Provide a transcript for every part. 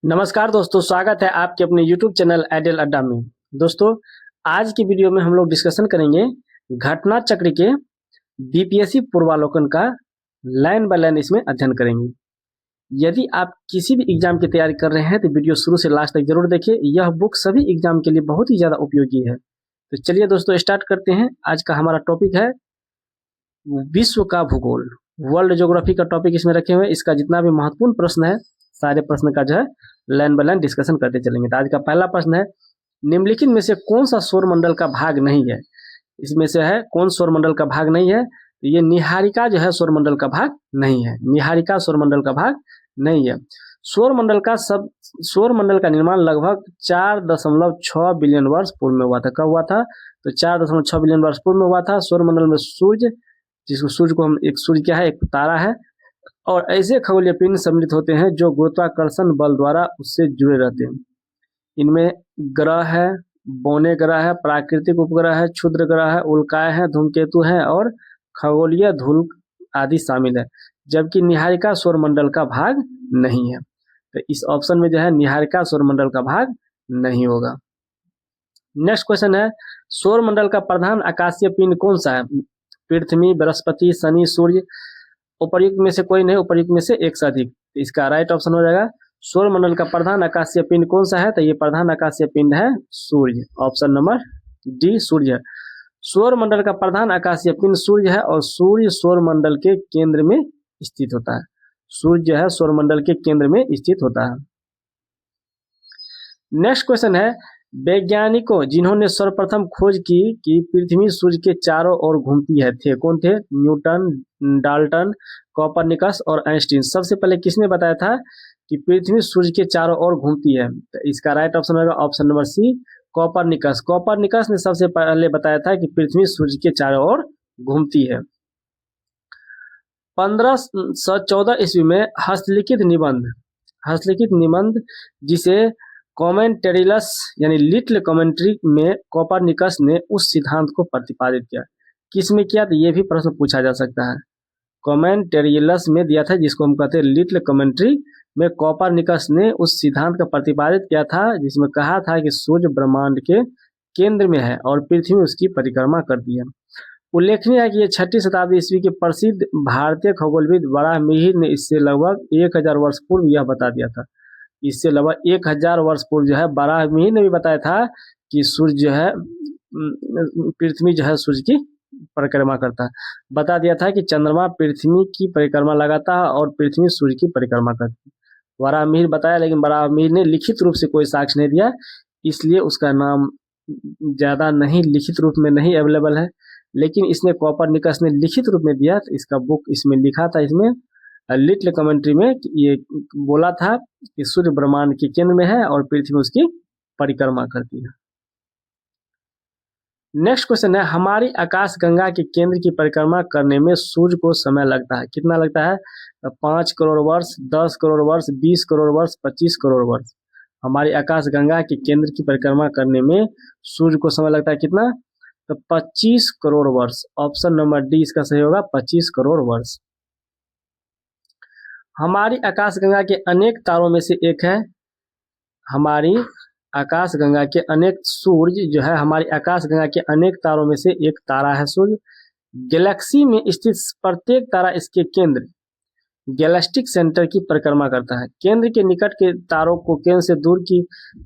नमस्कार दोस्तों, स्वागत है आपके अपने YouTube चैनल आइडियल अड्डा में। दोस्तों, आज की वीडियो में हम लोग डिस्कशन करेंगे घटना चक्र के बीपीएससी पूर्वावलोकन का लाइन बाय लाइन इसमें अध्ययन करेंगे। यदि आप किसी भी एग्जाम की तैयारी कर रहे हैं तो वीडियो शुरू से लास्ट तक जरूर देखिए। यह बुक सभी एग्जाम के लिए बहुत ही ज़्यादा उपयोगी है। तो चलिए दोस्तों, स्टार्ट करते हैं। आज का हमारा टॉपिक है विश्व का भूगोल। वर्ल्ड ज्योग्राफी का टॉपिक इसमें रखे हुए हैं। इसका जितना भी महत्वपूर्ण प्रश्न है, सारे प्रश्न का जो है लाइन बाय लाइन डिस्कशन करते चलेंगे। तो आज का पहला प्रश्न है, निम्नलिखित में से कौन सा सौरमंडल का भाग नहीं है? इसमें से है कौन सौरमंडल का भाग नहीं है? तो ये निहारिका जो है सौरमंडल का भाग नहीं है। निहारिका सौरमंडल का भाग नहीं है। सौरमंडल का निर्माण लगभग 4.6 बिलियन वर्ष पूर्व में हुआ था। कब हुआ था? तो 4.6 बिलियन वर्ष पूर्व में हुआ था। सौरमंडल में सूर्य, जिसको सूर्य को हम एक सूर्य क्या है, एक तारा है, और ऐसे खगोलीय पिंड सम्मिलित होते हैं जो गुरुत्वाकर्षण बल द्वारा उससे जुड़े रहते हैं। इनमें ग्रह है, बौने ग्रह है, प्राकृतिक उपग्रह है, क्षुद्र ग्रह है, उल्काएं हैं, धूमकेतु हैं और खगोलीय धूल आदि शामिल है। जबकि निहारिका सौरमंडल का भाग नहीं है। तो इस ऑप्शन में जो है निहारिका सौरमंडल का भाग नहीं होगा। नेक्स्ट क्वेश्चन है, सौरमंडल का प्रधान आकाशीय पिंड कौन सा है? पृथ्वी, बृहस्पति, शनि, सूर्य। उपर्युक्त में से कोई नहीं, उपर्युक्त में से एक से अधिक। इसका राइट ऑप्शन हो जाएगा सौरमंडल का प्रधान आकाशीय पिंड कौन सा है? तो ये प्रधान आकाशीय पिंड है सूर्य। ऑप्शन नंबर डी सूर्य। सौरमंडल का प्रधान आकाशीय पिंड सूर्य है और सूर्य सौरमंडल के केंद्र में स्थित होता है। सूर्य जो है सौरमंडल के केंद्र में स्थित होता है। नेक्स्ट क्वेश्चन है, वैज्ञानिकों जिन्होंने सर्वप्रथम खोज की कि पृथ्वी सूर्य के चारों ओर घूमती है थे कौन थे? न्यूटन, डाल्टन, कोपरनिकस और आइंस्टीन। सबसे पहले किसने बताया था कि पृथ्वी सूर्य के चारों ओर घूमती है? तो इसका राइट ऑप्शन होगा option number C, Copernicus. Copernicus ने सबसे पहले बताया था कि पृथ्वी सूर्य के चारों ओर घूमती है। 1514 ईस्वी में हस्तलिखित निबंध जिसे कॉमेंटेरियल्स यानी लिटिल कमेंट्री में कोपरनिकस ने उस सिद्धांत को प्रतिपादित किया। किस में किया? तो ये भी प्रश्न पूछा जा सकता है। कॉमेंटेरियल्स में दिया था, जिसको हम कहते हैं लिटिल कमेंट्री में कोपरनिकस ने उस सिद्धांत का प्रतिपादित किया था जिसमें कहा था कि सूर्य ब्रह्मांड के केंद्र में है और पृथ्वी उसकी परिक्रमा करती है। उल्लेखनीय है कि ये 6वीं शताब्दी ईस्वी के प्रसिद्ध भारतीय खगोलविद वराहमिहिर ने इससे लगभग 1000 वर्ष पूर्व यह बता दिया था। इससे लगभग 1000 वर्ष पूर्व जो है वराहमिहिर ने भी बताया था कि सूर्य जो है पृथ्वी जो है सूर्य की परिक्रमा करता है। बता दिया था कि चंद्रमा पृथ्वी की परिक्रमा लगाता है और पृथ्वी सूर्य की परिक्रमा करती है। वराहमिहिर बताया, लेकिन वराहमिहिर ने लिखित रूप से कोई साक्ष्य नहीं दिया, इसलिए उसका नाम ज्यादा नहीं लिखित रूप में नहीं अवेलेबल है। लेकिन इसने कोपरनिकस ने लिखित रूप में दिया, तो इसका बुक इसमें लिखा था, इसमें लिटिल कमेंट्री में ये बोला था कि सूर्य ब्रह्मांड के केंद्र में है और पृथ्वी उसकी परिक्रमा करती है। नेक्स्ट क्वेश्चन है, हमारी आकाश गंगा के केंद्र की परिक्रमा करने में सूर्य को समय लगता है। कितना लगता है? 5 करोड़ वर्ष, 10 करोड़ वर्ष, 20 करोड़ वर्ष, 25 करोड़ वर्ष। हमारी आकाश गंगा के केंद्र की परिक्रमा करने में सूर्य को समय लगता है कितना? तो 25 करोड़ वर्ष। ऑप्शन नंबर डी इसका सही होगा, 25 करोड़ वर्ष। हमारी आकाशगंगा के अनेक तारों में से एक है। हमारी आकाशगंगा के अनेक सूर्य जो है, हमारी आकाशगंगा के अनेक तारों में से एक तारा है सूर्य। गैलेक्सी में स्थित प्रत्येक तारा इसके केंद्र गैलेक्टिक सेंटर की परिक्रमा करता है। केंद्र के निकट के तारों को केंद्र से दूर की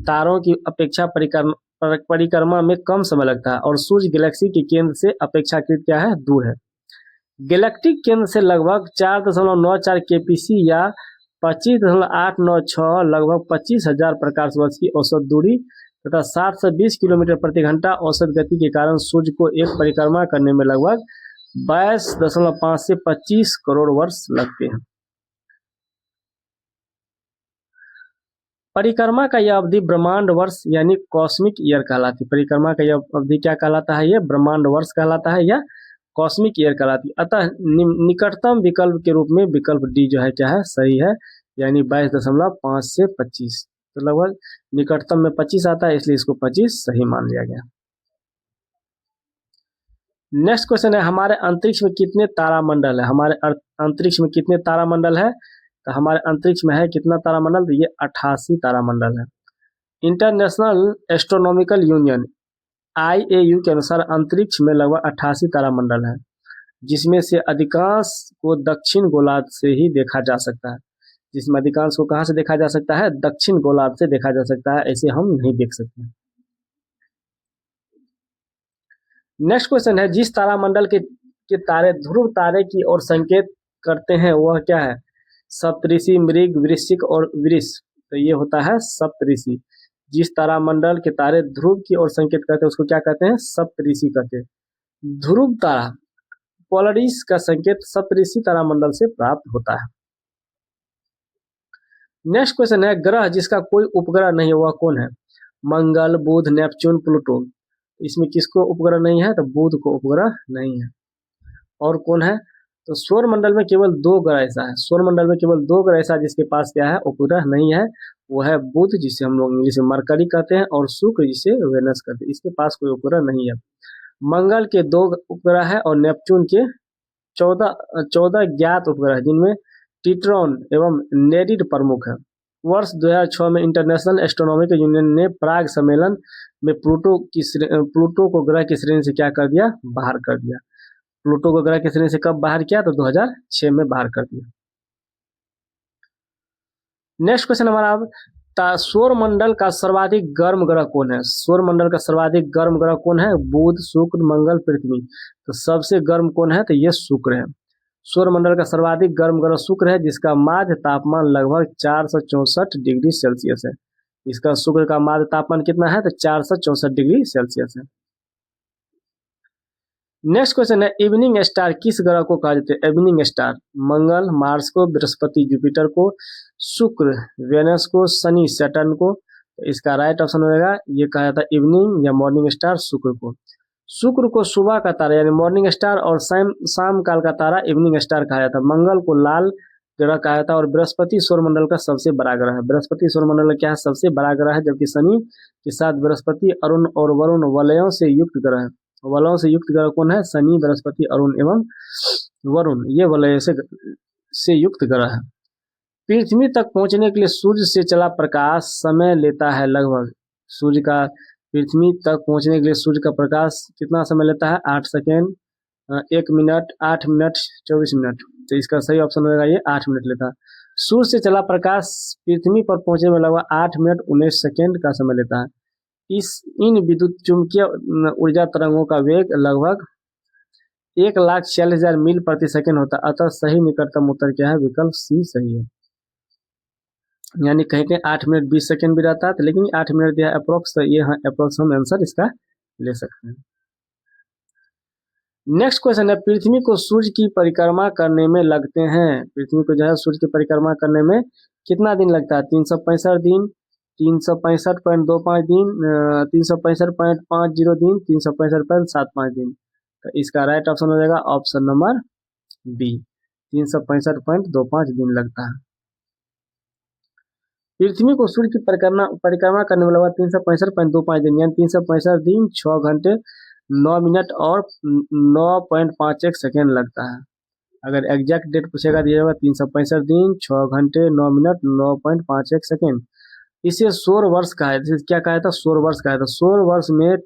तारों की अपेक्षा परिक्रमा में कम समय लगता है और सूर्य गैलेक्सी के केंद्र से अपेक्षाकृत क्या है? दूर है। गैलेक्टिक केंद्र से लगभग 4.94 केपीसी या 25.896 लगभग 25,000 प्रकाश वर्ष की औसत दूरी तथा 60 से 20 किलोमीटर प्रति घंटा औसत गति के कारण सूर्य को एक परिक्रमा करने में लगभग 22.5 से 25 करोड़ वर्ष लगते हैं। परिक्रमा का यह अवधि ब्रह्मांड वर्ष यानी कॉस्मिक ईयर कहलाती है। परिक्रमा का यह अवधि क्या कहलाता है? यह ब्रह्मांड वर्ष कहलाता है या कॉस्मिक ईयर कहलाती है। अतः निकटतम विकल्प के रूप में विकल्प डी जो है क्या है? सही है, यानी 22.5 से 25। तो लगभग निकटतम में 25 आता है, इसलिए इसको 25 सही मान लिया गया। नेक्स्ट क्वेश्चन है, हमारे अंतरिक्ष में कितने तारामंडल है? हमारे अंतरिक्ष में कितने तारामंडल है? तो हमारे अंतरिक्ष में है कितना तारामंडल, तो ये 88 तारामंडल है। इंटरनेशनल एस्ट्रोनॉमिकल यूनियन IAU के अनुसार अंतरिक्ष में लगभग 88 तारामंडल है, जिसमें से अधिकांश को दक्षिण गोलार्ध से ही देखा जा सकता है। जिसमें अधिकांश को कहाँ से देखा जा सकता है, दक्षिण गोलार्ध से देखा जा सकता है, ऐसे हम नहीं देख सकते। नेक्स्ट क्वेश्चन है, जिस तारामंडल के तारे ध्रुव तारे की ओर संकेत करते हैं वह क्या है, सप्तऋषि, मृग, वृश्चिक और वृष। तो ये होता है सप्तऋषि। जिस तारामंडल के तारे ध्रुव की ओर संकेत करते हैं उसको क्या कहते हैं, सप्तऋषि कहते हैं। ध्रुव तारा पोलरिस का संकेत सप्तऋषि तारामंडल से प्राप्त होता है। नेक्स्ट क्वेश्चन है, ग्रह जिसका कोई उपग्रह नहीं है वह कौन है, मंगल, बुध, नेपच्यून, प्लूटो। इसमें किसको उपग्रह नहीं है, तो बुध को उपग्रह नहीं है। और कौन है, तो सौर मंडल में केवल 2 ग्रह ऐसा है, सौर मंडल में केवल 2 ग्रह ऐसा जिसके पास क्या है, उपग्रह नहीं है। वो है बुध, जिसे हम लोग इंग्लिश में मरकरी कहते हैं, और शुक्र जिसे वेनस कहते हैं। इसके पास कोई उपग्रह नहीं है। मंगल के 2 उपग्रह है और नेपच्यून के 14 ज्ञात उपग्रह, जिनमें टिट्रॉन एवं नेरिड प्रमुख है। वर्ष 2006 में इंटरनेशनल एस्ट्रोनॉमिकल यूनियन ने प्राग सम्मेलन में प्लूटो को ग्रह की श्रेणी से क्या कर दिया, बाहर कर दिया। प्लूटो को ग्रह की श्रेणी से कब बाहर किया, तो 2006 में बाहर कर दिया। नेक्स्ट क्वेश्चन हमारा अब, सौर मंडल का सर्वाधिक गर्म ग्रह कौन है, सौर मंडल का सर्वाधिक गर्म ग्रह कौन है, बुध, शुक्र, मंगल, पृथ्वी। तो सबसे गर्म कौन है, तो ये शुक्र है। सौर मंडल का सर्वाधिक गर्म ग्रह शुक्र है, जिसका माध्य तापमान लगभग 464 डिग्री सेल्सियस है। इसका शुक्र का माध्य तापमान कितना है, तो 464 डिग्री सेल्सियस है। नेक्स्ट क्वेश्चन है, इवनिंग स्टार किस ग्रह को कहा जाता है, इवनिंग स्टार मंगल, मार्स को, बृहस्पति, जुपिटर को, शुक्र, वेनस को, शनि, सैटर्न को। तो इसका राइट ऑप्शन होगा, ये कहा जाता है इवनिंग या मॉर्निंग स्टार शुक्र को। शुक्र को सुबह का तारा यानी मॉर्निंग स्टार और शाम काल का तारा इवनिंग स्टार कहा जाता है। मंगल को लाल ग्रह कहा जाता है और बृहस्पति सौरमंडल का सबसे बड़ा ग्रह है। बृहस्पति सौरमंडल का क्या है, सबसे बड़ा ग्रह है, जबकि शनि के साथ बृहस्पति, अरुण और वरुण वलयों से युक्त ग्रह है। वलयों से युक्त ग्रह कौन है, शनि, बृहस्पति, अरुण एवं वरुण, ये वलय से युक्त ग्रह है। पृथ्वी तक पहुंचने के लिए सूर्य से चला प्रकाश समय लेता है लगभग, सूर्य का पृथ्वी तक पहुंचने के लिए सूर्य का प्रकाश कितना समय लेता है, 8 सेकेंड, 1 मिनट, 8 मिनट, 24 मिनट। तो इसका सही ऑप्शन होगा ये 8 मिनट लेता है। सूर्य से चला प्रकाश पृथ्वी पर पहुंचने में लगभग 8 मिनट 19 सेकेंड का समय लेता है। इन विद्युत चुंबकीय ऊर्जा तरंगों का वेग लगभग 1,46,000 मील प्रति सेकेंड होता है। अतः सही निकटतम उत्तर क्या है, विकल्प सी सही है। यानी कहीं कहीं 8 मिनट 20 सेकेंड भी रहता है, तो लेकिन 8 मिनट दिया अप्रोक्स, तो ये अप्रोक्स हम आंसर इसका ले सकते हैं। नेक्स्ट क्वेश्चन है, पृथ्वी को सूर्य की परिक्रमा करने में लगते हैं, पृथ्वी को जो है सूर्य की परिक्रमा करने में कितना दिन लगता है, 365 दिन, 365.25 दिन, 365.50 दिन, 365.75 दिन। तो इसका राइट ऑप्शन हो जाएगा ऑप्शन नंबर बी, 365.25 दिन लगता है। पृथ्वी को सूर्य की परिक्रमा करने में लगभग 365.25 दिन यानी 365 दिन 6 घंटे 9 मिनट और 9.51 सेकेंड लगता है। अगर एग्जैक्ट डेट पूछेगा दिया होगा 365 दिन 6 घंटे 9 मिनट 9.51 सेकेंड। इसे सौर वर्ष कहा है, क्या कहा था, सौर वर्ष कहा था। सौर वर्ष में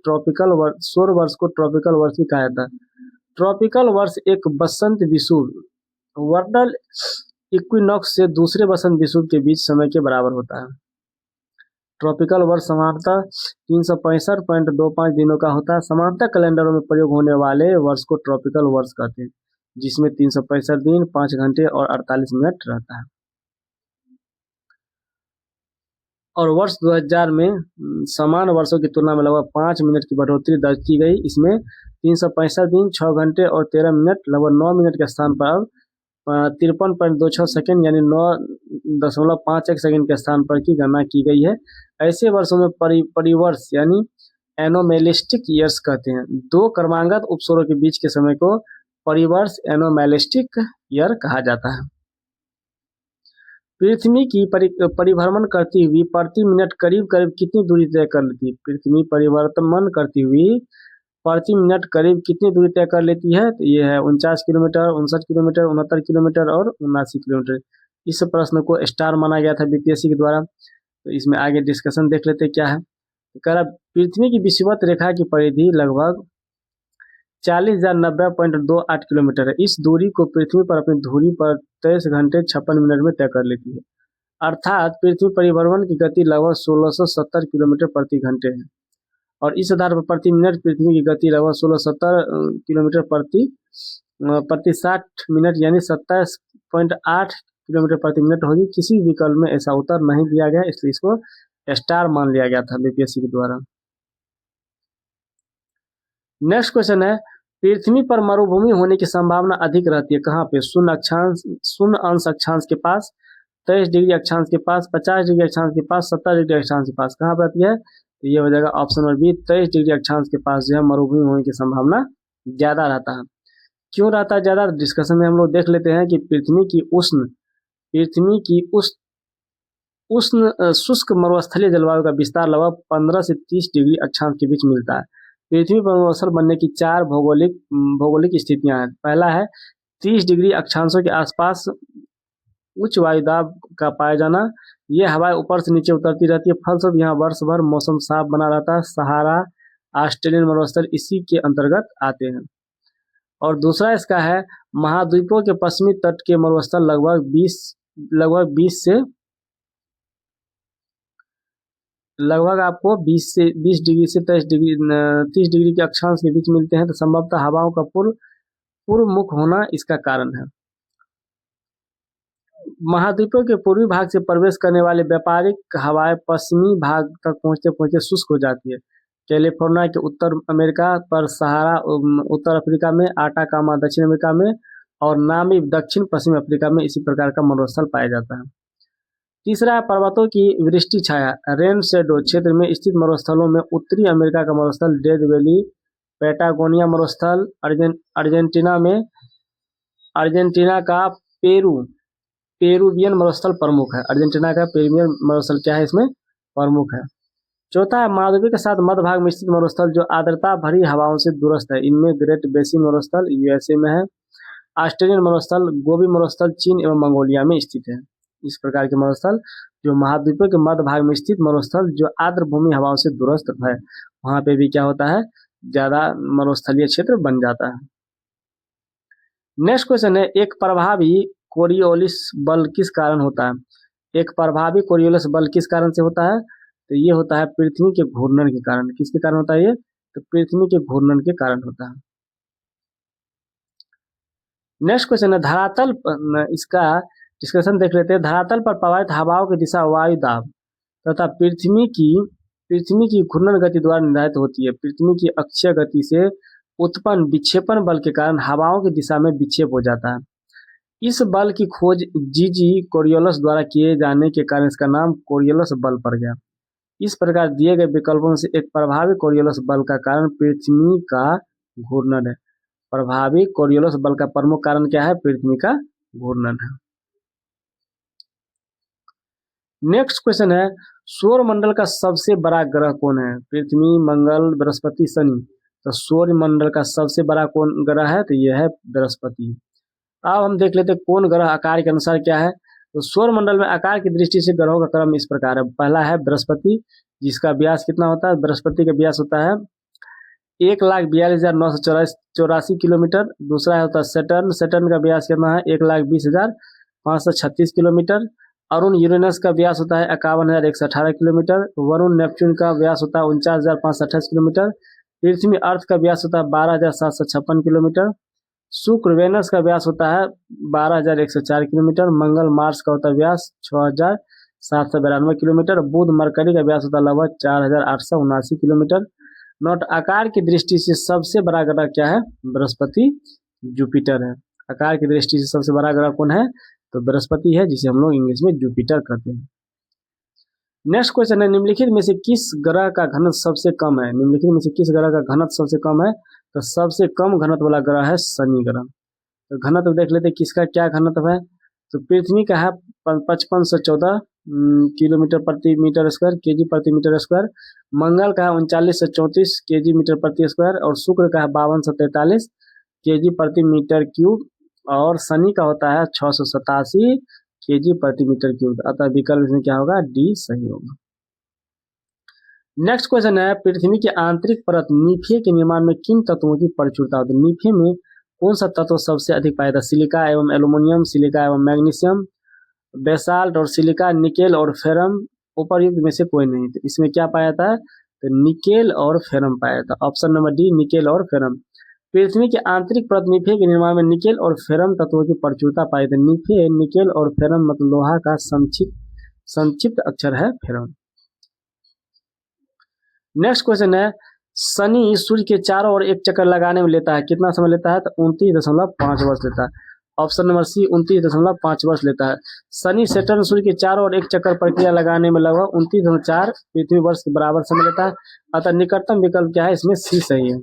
सौर वर्ष को ट्रॉपिकल वर्ष भी कहा था। ट्रॉपिकल वर्ष एक बसंत विषुव वर्नल इक्विनॉक्स से दूसरे बसंत विषुव के बीच समय के बराबर होता है। ट्रॉपिकल वर्ष सामान्यतः 365.25 दिनों का होता है। सामान्यतः कैलेंडरों में प्रयोग होने वाले वर्ष को ट्रॉपिकल वर्ष कहते हैं, जिसमें 365 दिन 5 घंटे और 48 मिनट रहता है। और वर्ष 2000 में समान वर्षों की तुलना में लगभग 5 मिनट की बढ़ोतरी दर्ज की गई। इसमें 365 दिन 6 घंटे और 13 मिनट लगभग 9 मिनट के स्थान पर अब 53.26 सेकेंड यानी 9.51 सेकेंड के स्थान पर की गणना की गई है। ऐसे वर्षों में परिवर्ष यानी एनोमेलिस्टिक ईयर्स कहते हैं। 2 क्रमागत उपसौरों के बीच के समय को परिवर्ष एनोमेलिस्टिक ईयर कहा जाता है। पृथ्वी की परिभ्रमण करती हुई प्रति मिनट करीब करीब कितनी दूरी तय कर लेती है, पृथ्वी परिभ्रमण करती हुई प्रति मिनट करीब कितनी दूरी तय कर लेती है, तो ये है 49 किलोमीटर, 59 किलोमीटर, 69 किलोमीटर और 79 किलोमीटर। इस प्रश्न को स्टार माना गया था बीपीएससी के द्वारा। तो इसमें आगे डिस्कशन देख लेते क्या है। तो कह रहा पृथ्वी की विषुवत रेखा की परिधि लगभग 40,090.28 किलोमीटर है। इस दूरी को पृथ्वी पर अपनी धुरी पर 23 घंटे 56 मिनट में तय कर लेती है। अर्थात पृथ्वी परिभ्रमण की गति लगभग 1670 किलोमीटर प्रति घंटे है, और इस आधार पर प्रति मिनट पृथ्वी की गति लगभग 1670 किलोमीटर प्रति 60 मिनट यानी 27.8 किलोमीटर प्रति मिनट होगी। किसी विकल्प में ऐसा उत्तर नहीं दिया गया, इसलिए इसको स्टार मान लिया गया था बीपीएससी के द्वारा। नेक्स्ट क्वेश्चन है, पृथ्वी पर मरुभूमि होने की संभावना अधिक रहती है कहाँ पे? शून्य अंश अक्षांश के पास, 23 डिग्री अक्षांश के पास, 50 डिग्री अक्षांश के पास, 70 डिग्री अक्षांश के पास। कहाँ पर रहती है? तो ये हो जाएगा ऑप्शन नंबर बी, 23 डिग्री अक्षांश के पास जो है मरुभूमि होने की संभावना ज्यादा रहता है। क्यों रहता है ज्यादा? डिस्कशन में हम लोग देख लेते हैं कि पृथ्वी की उष्ण शुष्क मरुस्थलीय जलवायु का विस्तार लगभग 15 से 30 डिग्री अक्षांश के बीच मिलता है। पृथ्वी पर मरुस्थल बनने की 4 भौगोलिक स्थितियां हैं। पहला है 30 डिग्री अक्षांशों के आसपास उच्च वायुदाब का पाया जाना। ये हवाएं ऊपर से नीचे उतरती रहती है, फलस्वरूप यहाँ वर्ष भर मौसम साफ बना रहता है। सहारा, ऑस्ट्रेलियन मरुस्थल इसी के अंतर्गत आते हैं। और दूसरा इसका है, महाद्वीपों के पश्चिमी तट के मरुस्थल लगभग 20 से आपको 20 डिग्री से 30 डिग्री के अक्षांश के बीच मिलते हैं। तो संभवतः हवाओं का पूर्व मुख होना इसका कारण है। महाद्वीपों के पूर्वी भाग से प्रवेश करने वाले व्यापारिक हवाएं पश्चिमी भाग तक पहुंचते पहुंचते शुष्क हो जाती है। कैलिफोर्निया के उत्तर अमेरिका पर, सहारा उत्तर अफ्रीका में, आटाकामा दक्षिण अमेरिका में और नामीब दक्षिण पश्चिम अफ्रीका में इसी प्रकार का मरुस्थल पाया जाता है। तीसरा, पर्वतों की वृष्टि छाया रेन शेडो क्षेत्र में स्थित मरुस्थलों में उत्तरी अमेरिका का मरुस्थल डेथ वैली, पैटागोनिया मरुस्थल, अर्जेंटीना का पेरुवियन मरुस्थल प्रमुख है। अर्जेंटीना का पेरुवियन मरुस्थल क्या है इसमें? प्रमुख है। चौथा है, महाद्वीप के साथ मध्य भाग में स्थित मरुस्थल जो आर्द्रता भरी हवाओं से दूरस्थ है। इनमें ग्रेट बेसिन मरुस्थल यूएसए में है, ऑस्ट्रेलियन मरुस्थल, गोबी मरुस्थल चीन एवं मंगोलिया में स्थित है। इस प्रकार के मरुस्थल जो महाद्वीपों के मध्य भाग में स्थित मरुस्थल जो आर्द्र भूमि हवाओं से दूरस्थ है, वहां पे भी क्या होता है? ज्यादा मरुस्थलीय क्षेत्र बन जाता है। नेक्स्ट क्वेश्चन है, एक प्रभावी कोरियोलिस बल किस कारण होता है? एक प्रभावी कोरियोलिस बल किस कारण से होता है? तो ये होता है पृथ्वी के घूर्णन के कारण। किसके कारण होता है ये? तो पृथ्वी के घूर्णन के कारण होता है। नेक्स्ट क्वेश्चन है, धरातल इसका डिस्कशन देख लेते हैं। धरातल पर प्रवाहित हवाओं की दिशा वायु दाब तथा पृथ्वी की घूर्णन गति द्वारा निर्धारित होती है। पृथ्वी की अक्षीय गति से उत्पन्न विक्षेपण बल के कारण हवाओं की दिशा में विक्षेप हो जाता है। इस बल की खोज जीजी कोरियोलस द्वारा किए जाने के कारण इसका नाम कोरियोलस बल पड़ गया। इस प्रकार दिए गए विकल्पों से एक प्रभावी कोरियोलस बल का कारण पृथ्वी का घूर्णन है। प्रभावी कोरियोलस बल का प्रमुख कारण क्या है? पृथ्वी का घूर्णन है। नेक्स्ट क्वेश्चन है, सौर मंडल का सबसे बड़ा ग्रह कौन है? पृथ्वी, मंगल, बृहस्पति, शनि। तो सौर मंडल का सबसे बड़ा कौन ग्रह है? तो यह है बृहस्पति। अब हम देख लेते हैं कौन ग्रह आकार के अनुसार क्या है। तो सौर मंडल में आकार की दृष्टि से ग्रहों का क्रम इस प्रकार है। पहला है बृहस्पति, जिसका व्यास कितना होता है? बृहस्पति का व्यास होता है 1,42,984 किलोमीटर। दूसरा होता है सैटर्न का व्यास कितना है? 1,20,536 किलोमीटर। अरुण यूरेनस का व्यास होता है 51,118 किलोमीटर। वरुण नेपच्यून का व्यास होता है 49,528 किलोमीटर। पृथ्वी अर्थ का व्यास होता है 12,756 किलोमीटर। शुक्र वेनस का व्यास होता है 12,104 किलोमीटर। मंगल मार्स का होता है व्यास 6,792 किलोमीटर। बुध मरकरी का व्यास होता है लगभग 4,879 किलोमीटर। नोट, आकार की दृष्टि से सबसे बड़ा ग्रह क्या है? बृहस्पति जुपिटर है। आकार की दृष्टि से सबसे बड़ा ग्रह कौन है? तो बृहस्पति है, जिसे हम लोग इंग्लिश में जुपिटर कहते हैं। नेक्स्ट क्वेश्चन है, निम्नलिखित में से किस ग्रह का घनत्व सबसे कम है? निम्नलिखित में से किस ग्रह का घनत्व सबसे कम है? तो सबसे कम घनत्व वाला ग्रह है शनि ग्रह। तो घनत्व देख लेते हैं किसका क्या घनत्व है। तो पृथ्वी का है 5514 किलोमीटर प्रति मीटर स्क्वायर, केजी प्रति मीटर स्क्वायर। मंगल का है 3934 केजी मीटर प्रति स्क्वायर और शुक्र का है 5243 केजी प्रति मीटर क्यूब और शनि का होता है 687 केजी प्रति मीटर क्यूब। अतः विकल्प इसमें क्या होगा, डी सही होगा। नेक्स्ट क्वेश्चन है, पृथ्वी की आंतरिक परत नीफे के निर्माण में किन तत्वों की प्रचुरता होती है। नीफे में कौन सा तत्व सबसे अधिक पाया जाता है। सिलिका एवं एल्यूमिनियम, सिलिका एवं मैग्नीशियम, बेसाल्ट और सिलिका, निकेल और फेरम, उपर्युक्त में से कोई नहीं। तो इसमें क्या पाया जाता है, तो निकेल और फेरम पाया जाता है। ऑप्शन नंबर डी, निकेल और फेरम। पृथ्वी के आंतरिक परत नीफे के निर्माण में निकेल और फेरम तत्वों की प्रचुरता पाई जाती है। नीफे, निकेल और फेरम मतलब लोहा का संक्षिप्त अक्षर है फेरम। नेक्स्ट क्वेश्चन है, शनि सूर्य के चारों ओर एक चक्कर लगाने में लेता है कितना समय लेता है, तो 29.5 वर्ष लेता है। ऑप्शन नंबर सी, 29.5 वर्ष लेता है। शनि सैटर्न सूर्य के चारों ओर एक चक्कर प्रक्रिया लगाने में लगभग 29.4 पृथ्वी वर्ष के बराबर समय लेता है। अतः निकटतम विकल्प क्या है, इसमें सी सही है।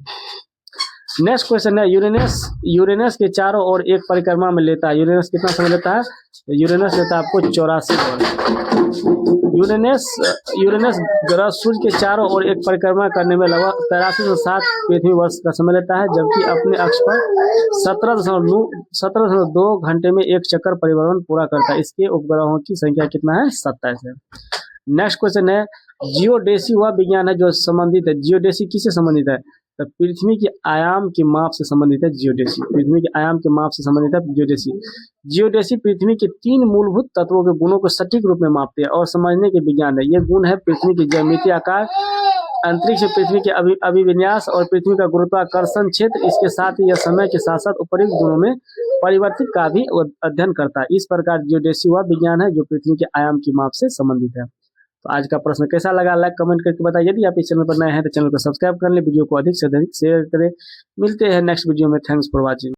नेक्स्ट क्वेश्चन है, यूरेनस के चारों ओर एक परिक्रमा में लेता है। यूरेनस कितना समय लेता है, यूरेनस लेता है आपको 84 वर्ष। यूरेनस ग्रह सूर्य के चारों ओर एक परिक्रमा करने में लगभग 83 से 7 पृथ्वी वर्ष का समय लेता है, जबकि अपने अक्ष पर 17.2 घंटे में एक चक्कर परिभ्रमण पूरा करता है। इसके उपग्रहों की संख्या कितना है, 27 है। नेक्स्ट क्वेश्चन है, जियोडेसी वह विज्ञान है जो संबंधित है। जियोडेसी किससे संबंधित है, तो पृथ्वी के आयाम के माप से संबंधित है जियोडेसी। पृथ्वी के आयाम के माप से संबंधित है जियोडेसी। जियोडेसी पृथ्वी के 3 मूलभूत तत्वों के गुणों को सटीक रूप में मापते हैं और समझने के विज्ञान है। ये गुण है पृथ्वी की ज्यामितीय आकार, अंतरिक्ष पृथ्वी के अभिविन्यास और पृथ्वी का गुरुत्वाकर्षण क्षेत्र। इसके साथ ही यह समय के साथ साथ उपर्युक्त गुणों में परिवर्तित का भी अध्ययन करता है। इस प्रकार जियोडेसी वह विज्ञान है जो पृथ्वी के आयाम की माप से संबंधित है। तो आज का प्रश्न कैसा लगा, लाइक कमेंट करके बताइए। यदि आप इस चैनल पर नए हैं तो चैनल को सब्सक्राइब कर लें, वीडियो को अधिक से अधिक शेयर करें। मिलते हैं नेक्स्ट वीडियो में। Thanks for watching.